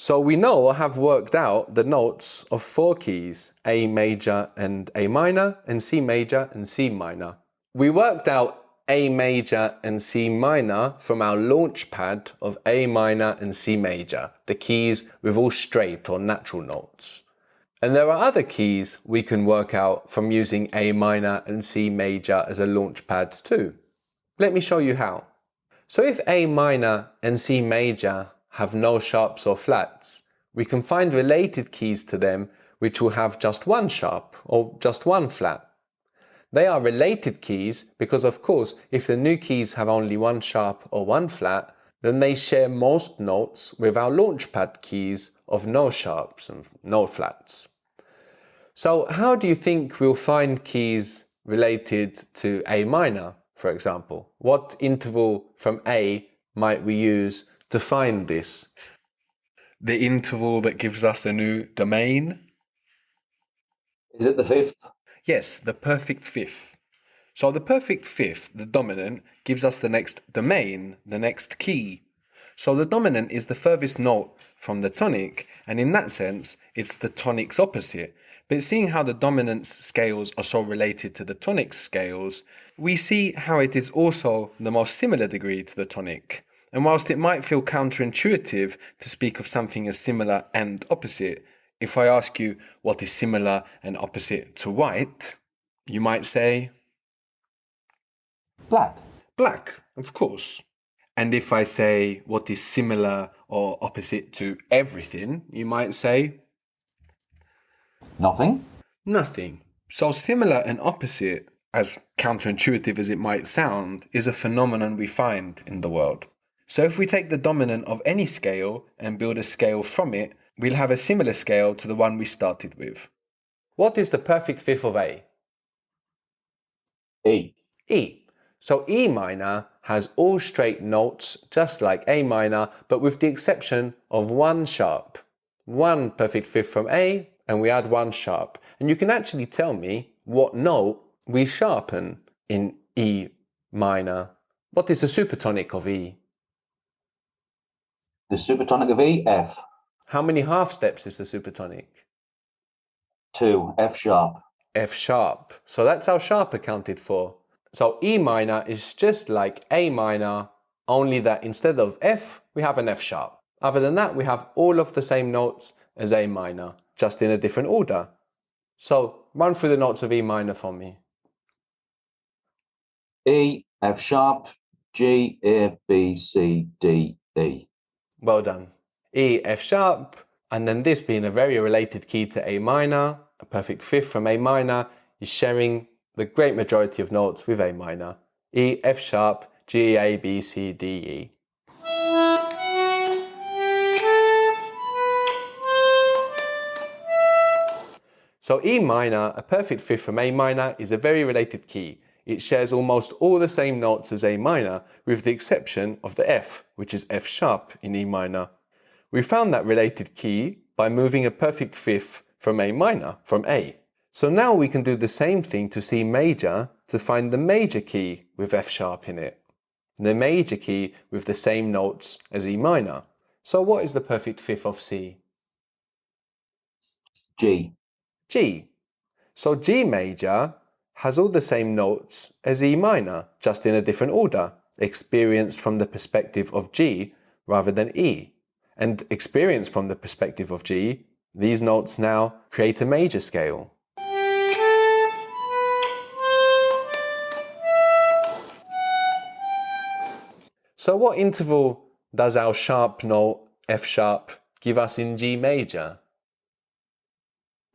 So we know or have worked out the notes of 4 keys, A major and A minor, and C major and C minor. We worked out A major and C minor from our launch pad of A minor and C major, the keys with all straight or natural notes. And there are other keys we can work out from using A minor and C major as a launch pad too. Let me show you how. So if A minor and C major have no sharps or flats, we can find related keys to them which will have just one sharp or just one flat. They are related keys because, of course, if the new keys have only one sharp or one flat, then they share most notes with our launchpad keys of no sharps and no flats. So how do you think we'll find keys related to A minor, for example? What interval from A might we use to find this? The interval that gives us a new domain? Is it the fifth? Yes, the perfect fifth. So the perfect fifth, the dominant, gives us the next domain, the next key. So the dominant is the furthest note from the tonic, and in that sense, it's the tonic's opposite. But seeing how the dominance scales are so related to the tonic scales, we see how it is also the most similar degree to the tonic. And whilst it might feel counterintuitive to speak of something as similar and opposite, if I ask you what is similar and opposite to white, you might say Black. black, of course. And if I say what is similar or opposite to everything, you might say Nothing. nothing. So similar and opposite, as counterintuitive as it might sound, is a phenomenon we find in the world. So if we take the dominant of any scale and build a scale from it, we'll have a similar scale to the one we started with. What is the perfect fifth of A? E. E. So E minor has all straight notes just like A minor, but with the exception of one sharp. One perfect fifth from A, and we add one sharp. And you can actually tell me what note we sharpen in E minor. What is the supertonic of E? The supertonic of E, F. How many half steps is the supertonic? 2, F sharp. F sharp. So that's how sharp accounted for. So E minor is just like A minor, only that instead of F, we have an F sharp. Other than that, we have all of the same notes as A minor, just in a different order. So run through the notes of E minor for me. E, F sharp, G, A, B, C, D, E. Well done. E, F sharp, and then this being a very related key to A minor, a perfect fifth from A minor, is sharing the great majority of notes with A minor. E, F sharp, G, A, B, C, D, E. So E minor, a perfect fifth from A minor, is a very related key. It shares almost all the same notes as A minor, with the exception of the F, which is F sharp in E minor. We found that related key by moving a perfect fifth from A minor, from A. So now we can do the same thing to C major to find the major key with F sharp in it. The major key with the same notes as E minor. So what is the perfect fifth of C? G. G. So G major has all the same notes as E minor, just in a different order, experienced from the perspective of G rather than E. And experienced from the perspective of G, these notes now create a major scale. So what interval does our sharp note F sharp give us in G major?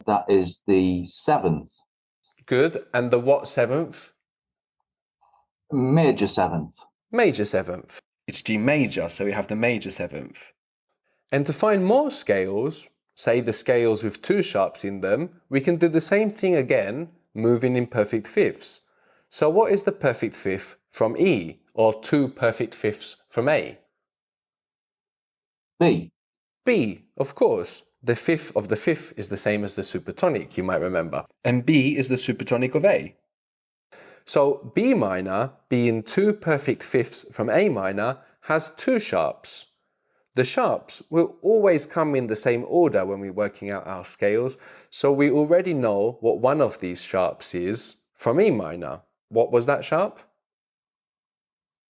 That is the 7th. Good. And the what seventh? Major 7th. Major seventh. It's G major, so we have the major seventh. And to find more scales, say the scales with 2 sharps in them, we can do the same thing again, moving in perfect fifths. So what is the perfect fifth from E, or 2 perfect fifths from A? B. B, of course. The fifth of the fifth is the same as the supertonic, you might remember. And B is the supertonic of A. So B minor, being 2 perfect fifths from A minor, has 2 sharps. The sharps will always come in the same order when we're working out our scales, so we already know what one of these sharps is from E minor. What was that sharp?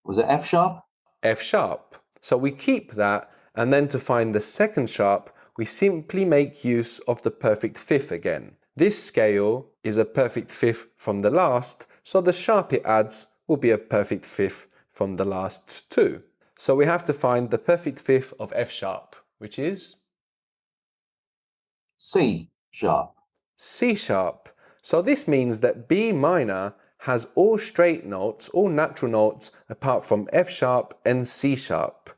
Was it F sharp? F sharp. So we keep that, and then to find the second sharp, we simply make use of the perfect fifth again. This scale is a perfect fifth from the last, so the sharp it adds will be a perfect fifth from the last two. So we have to find the perfect fifth of F sharp, which is C sharp. C sharp. So this means that B minor has all straight notes, all natural notes, apart from F sharp and C sharp.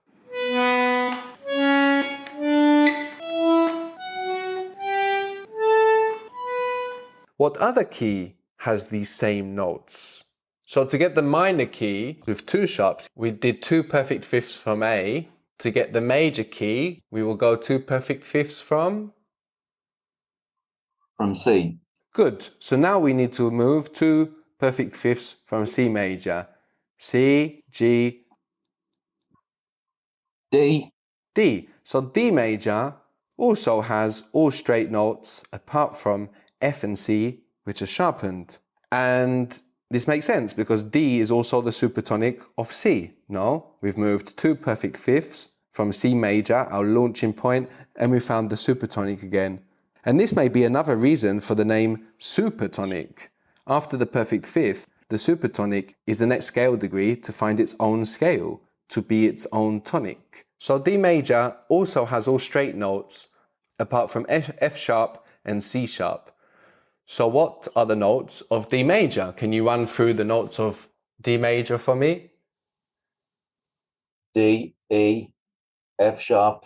What other key has these same notes? So to get the minor key with two sharps, we did two perfect fifths from A. To get the major key, we will go two perfect fifths from C. Good. So now we need to move two perfect fifths from C major. C, G, D. D. So D major also has all straight notes apart from F and C, which are sharpened. And this makes sense because D is also the supertonic of C. No, we've moved two perfect fifths from C major, our launching point, and we found the supertonic again. And this may be another reason for the name supertonic. After the perfect fifth, the supertonic is the next scale degree to find its own scale, to be its own tonic. So D major also has all straight notes apart from F sharp and C sharp. So what are the notes of D major? Can you run through the notes of D major for me? D, E, F sharp,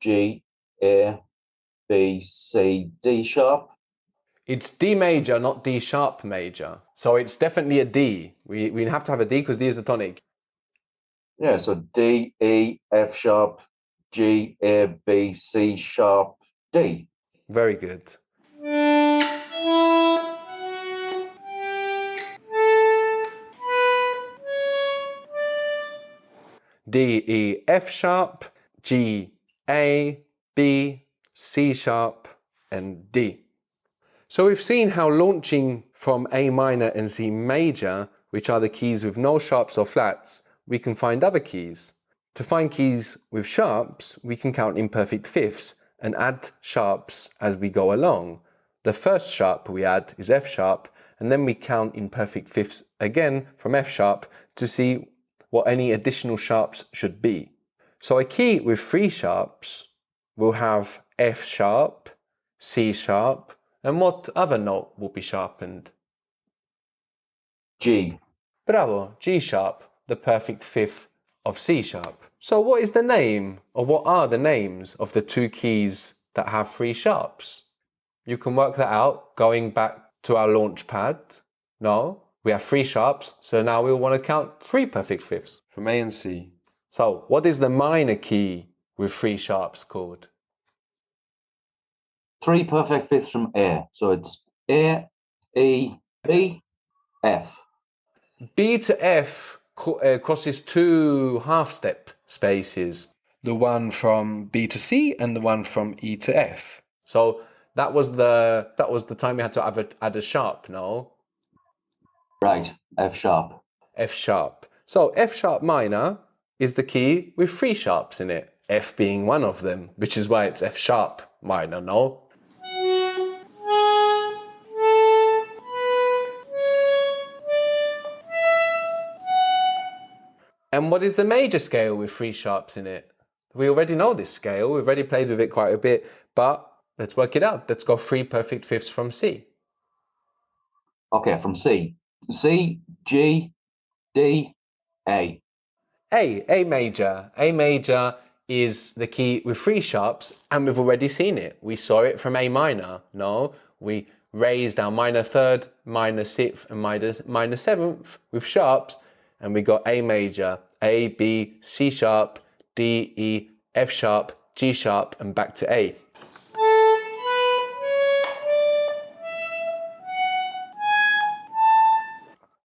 G, A, B, C, D sharp. It's D major, not D sharp major. So it's definitely a D. We have to have a D because D is a tonic. Yeah, so D, E, F sharp, G, A, B, C sharp, D. Very good. D, E, F sharp, G, A, B, C sharp, and D. So we've seen how launching from A minor and C major, which are the keys with no sharps or flats, we can find other keys. To find keys with sharps, we can count imperfect fifths and add sharps as we go along. The first sharp we add is F sharp, and then we count imperfect fifths again from F sharp to see what any additional sharps should be. So a key with three sharps will have F sharp, C sharp, and what other note will be sharpened? G. Bravo, G sharp, the perfect fifth of C sharp. So what is the name, or what are the names of the two keys that have three sharps? You can work that out going back to our launch pad. No, we have three sharps, so now we want to count three perfect fifths from A and C. So what is the minor key with three sharps called? Three perfect fifths from A. So it's A, E, B, F. B to F crosses two half-step spaces. The one from B to C and the one from E to F. So that was the time we had to add a sharp, no? Right, F sharp. F sharp. So F sharp minor is the key with three sharps in it, F being one of them, which is why it's F sharp minor, no? And what is the major scale with three sharps in it? We already know this scale, we've already played with it quite a bit, but let's work it out. Let's go three perfect fifths from C. Okay, from C. C, G, D, A. A major. A major is the key with three sharps, and we've already seen it. We saw it from A minor. No, we raised our minor third, minor sixth, and minor seventh with sharps, and we got A major, A, B, C sharp, D, E, F sharp, G sharp, and back to A.